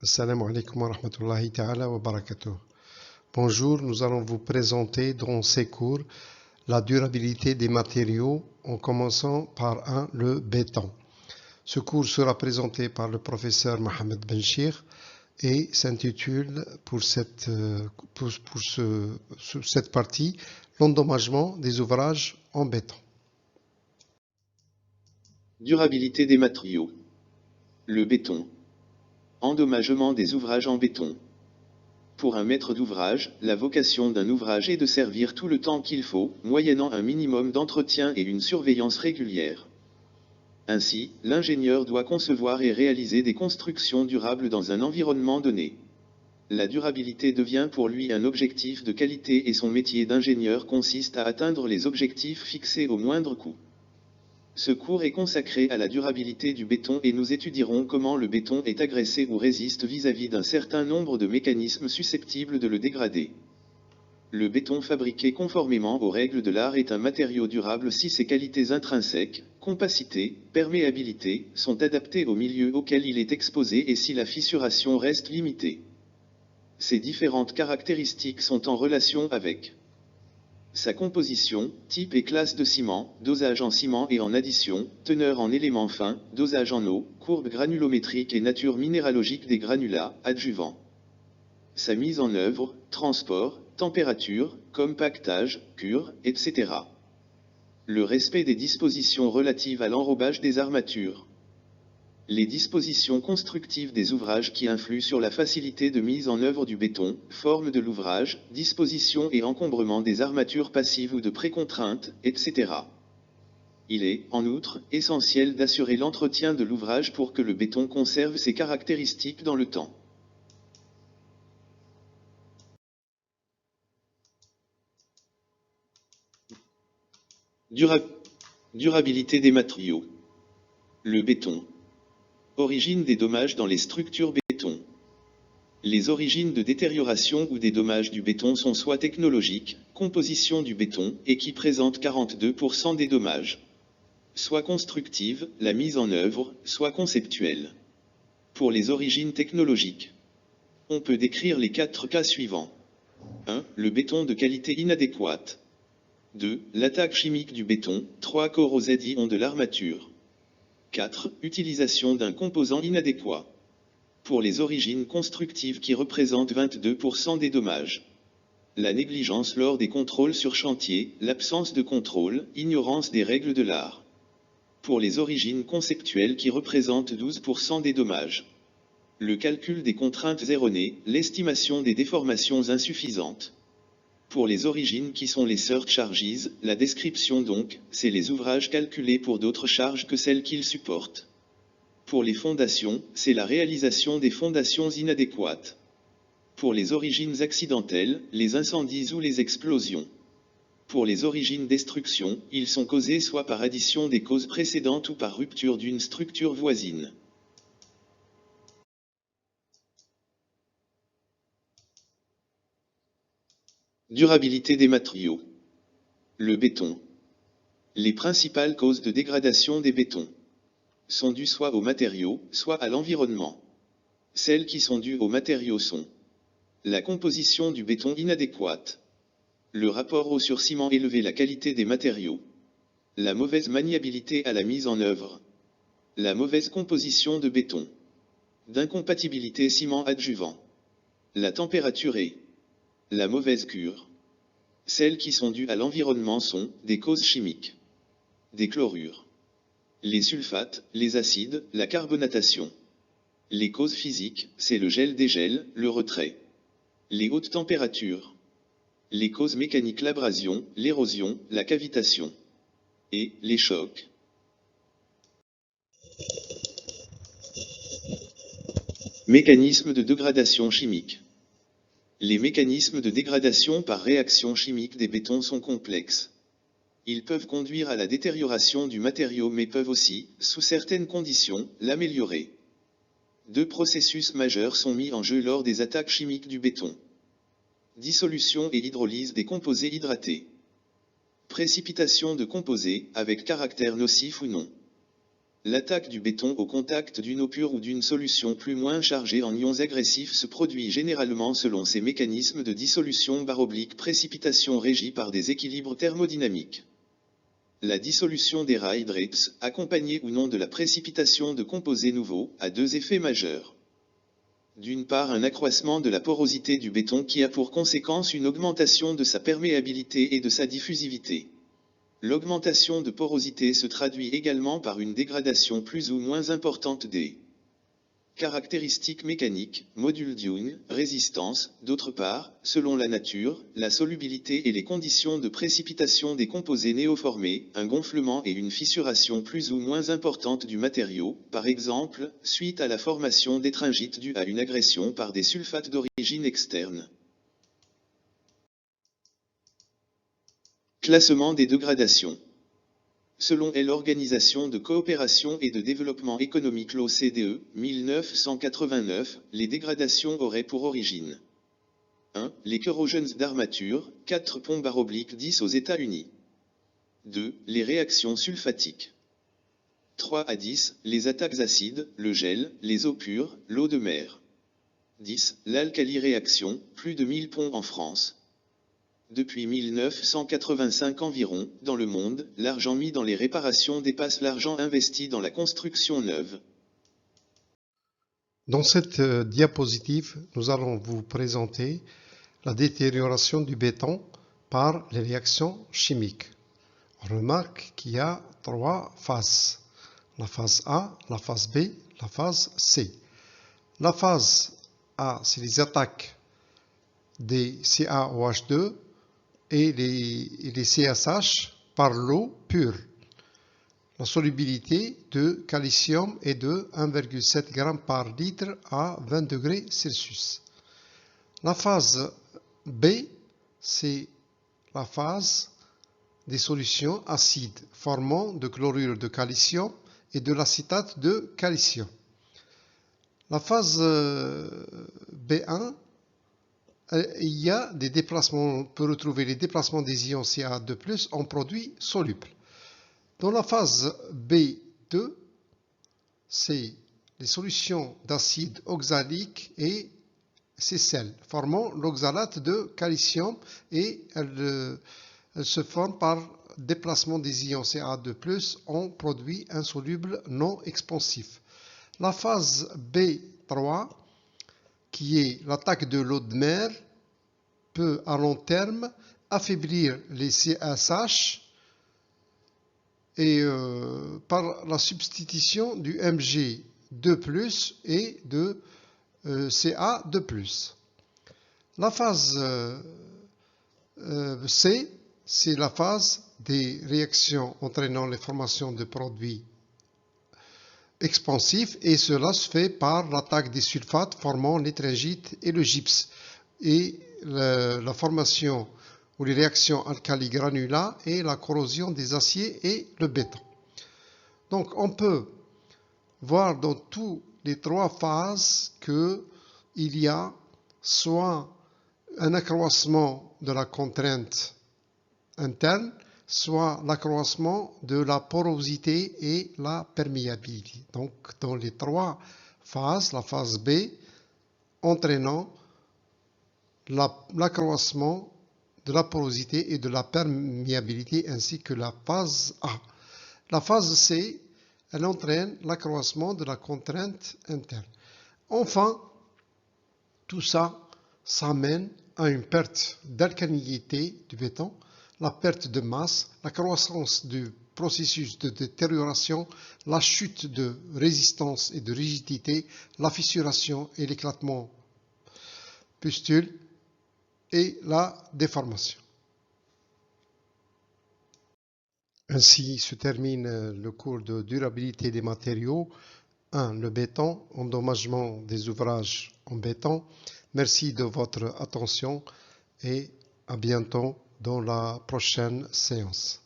Assalamu alaikum wa rahmatullahi ta'ala wa barakatuh. Bonjour, nous allons vous présenter dans ces cours la durabilité des matériaux en commençant par le béton. Ce cours sera présenté par le professeur Mohamed Benchir et s'intitule pour cette partie l'endommagement des ouvrages en béton. Durabilité des matériaux. Le béton. Endommagement des ouvrages en béton. Pour un maître d'ouvrage, la vocation d'un ouvrage est de servir tout le temps qu'il faut, moyennant un minimum d'entretien et une surveillance régulière. Ainsi, l'ingénieur doit concevoir et réaliser des constructions durables dans un environnement donné. La durabilité devient pour lui un objectif de qualité et son métier d'ingénieur consiste à atteindre les objectifs fixés au moindre coût. Ce cours est consacré à la durabilité du béton et nous étudierons comment le béton est agressé ou résiste vis-à-vis d'un certain nombre de mécanismes susceptibles de le dégrader. Le béton fabriqué conformément aux règles de l'art est un matériau durable si ses qualités intrinsèques, compacité, perméabilité, sont adaptées au milieu auquel il est exposé et si la fissuration reste limitée. Ces différentes caractéristiques sont en relation avec sa composition, type et classe de ciment, dosage en ciment et en addition, teneur en éléments fins, dosage en eau, courbe granulométrique et nature minéralogique des granulats, adjuvants. Sa mise en œuvre, transport, température, compactage, cure, etc. Le respect des dispositions relatives à l'enrobage des armatures. Les dispositions constructives des ouvrages qui influent sur la facilité de mise en œuvre du béton, forme de l'ouvrage, disposition et encombrement des armatures passives ou de précontraintes, etc. Il est, en outre, essentiel d'assurer l'entretien de l'ouvrage pour que le béton conserve ses caractéristiques dans le temps. Durabilité des matériaux. Le béton. Origine des dommages dans les structures béton. Les origines de détérioration ou des dommages du béton sont soit technologiques, composition du béton, et qui présentent 42% des dommages, soit constructives, la mise en œuvre, soit conceptuelle. Pour les origines technologiques, on peut décrire les 4 cas suivants. 1. Le béton de qualité inadéquate. 2. L'attaque chimique du béton. 3. Corrosion de l'armature. 4. Utilisation d'un composant inadéquat. Pour les origines constructives qui représentent 22% des dommages. La négligence lors des contrôles sur chantier, l'absence de contrôle, ignorance des règles de l'art. Pour les origines conceptuelles qui représentent 12% des dommages. Le calcul des contraintes erronées, l'estimation des déformations insuffisantes. Pour les origines qui sont les surcharges, la description donc, c'est les ouvrages calculés pour d'autres charges que celles qu'ils supportent. Pour les fondations, c'est la réalisation des fondations inadéquates. Pour les origines accidentelles, les incendies ou les explosions. Pour les origines destruction, ils sont causés soit par addition des causes précédentes ou par rupture d'une structure voisine. Durabilité des matériaux. Le béton. Les principales causes de dégradation des bétons sont dues soit aux matériaux, soit à l'environnement. Celles qui sont dues aux matériaux sont la composition du béton inadéquate, le rapport eau sur ciment élevé, la qualité des matériaux, la mauvaise maniabilité à la mise en œuvre, la mauvaise composition de béton, d'incompatibilité ciment adjuvant, la température et la mauvaise cure. Celles qui sont dues à l'environnement sont des causes chimiques, des chlorures, les sulfates, les acides, la carbonatation. Les causes physiques, c'est le gel-dégel, le retrait, les hautes températures. Les causes mécaniques, l'abrasion, l'érosion, la cavitation et les chocs. Mécanismes de dégradation chimique. Les mécanismes de dégradation par réaction chimique des bétons sont complexes. Ils peuvent conduire à la détérioration du matériau mais peuvent aussi, sous certaines conditions, l'améliorer. 2 processus majeurs sont mis en jeu lors des attaques chimiques du béton. Dissolution et hydrolyse des composés hydratés. Précipitation de composés, avec caractère nocif ou non. L'attaque du béton au contact d'une eau pure ou d'une solution plus ou moins chargée en ions agressifs se produit généralement selon ces mécanismes de dissolution / précipitation régis par des équilibres thermodynamiques. La dissolution des hydrates, accompagnée ou non de la précipitation de composés nouveaux, a deux effets majeurs. D'une part, un accroissement de la porosité du béton qui a pour conséquence une augmentation de sa perméabilité et de sa diffusivité. L'augmentation de porosité se traduit également par une dégradation plus ou moins importante des caractéristiques mécaniques, module Young, résistance. D'autre part, selon la nature, la solubilité et les conditions de précipitation des composés néoformés, un gonflement et une fissuration plus ou moins importante du matériau, par exemple, suite à la formation d'étringite due à une agression par des sulfates d'origine externe. Classement des dégradations. Selon l'Organisation de coopération et de développement économique l'OCDE, 1989, les dégradations auraient pour origine 1. Les corrosions d'armature, 4-10 aux États-Unis. 2. Les réactions sulfatiques. 3 à 10. Les attaques acides, le gel, les eaux pures, l'eau de mer. 10. L'alcali-réaction, plus de 1000 ponts en France. Depuis 1985 environ, dans le monde, l'argent mis dans les réparations dépasse l'argent investi dans la construction neuve. Dans cette diapositive, nous allons vous présenter la détérioration du béton par les réactions chimiques. On remarque qu'il y a trois phases. La phase A, la phase B, la phase C. La phase A, c'est les attaques des CaOH2 et les CSH par l'eau pure. La solubilité de calcium est de 1,7 g par litre à 20 degrés Celsius. La phase B, c'est la phase des solutions acides formant de chlorure de calcium et de l'acétate de calcium. La phase B1, il y a des déplacements, on peut retrouver les déplacements des ions Ca2+ en produits solubles. Dans la phase B2, c'est les solutions d'acide oxalique et ces sels, formant l'oxalate de calcium et elles se forment par déplacement des ions Ca2+ en produits insolubles non expansifs. La phase B3, qui est l'attaque de l'eau de mer, peut à long terme affaiblir les CSH et par la substitution du Mg2+ et de Ca2+. La phase C, c'est la phase des réactions entraînant les formations de produits expansifs et cela se fait par l'attaque des sulfates formant l'étringite et le gypse et la formation ou les réactions alcali-granulats et la corrosion des aciers et le béton. Donc on peut voir dans toutes les trois phases qu'il y a soit un accroissement de la contrainte interne, soit l'accroissement de la porosité et la perméabilité. Donc, dans les trois phases, la phase B entraînant l'accroissement de la porosité et de la perméabilité ainsi que la phase A. La phase C, elle entraîne l'accroissement de la contrainte interne. Enfin, tout ça s'amène à une perte d'alcalinité du béton, la perte de masse, la croissance du processus de détérioration, la chute de résistance et de rigidité, la fissuration et l'éclatement pustule et la déformation. Ainsi se termine le cours de durabilité des matériaux. 1. Le béton, endommagement des ouvrages en béton. Merci de votre attention et à bientôt dans la prochaine séance.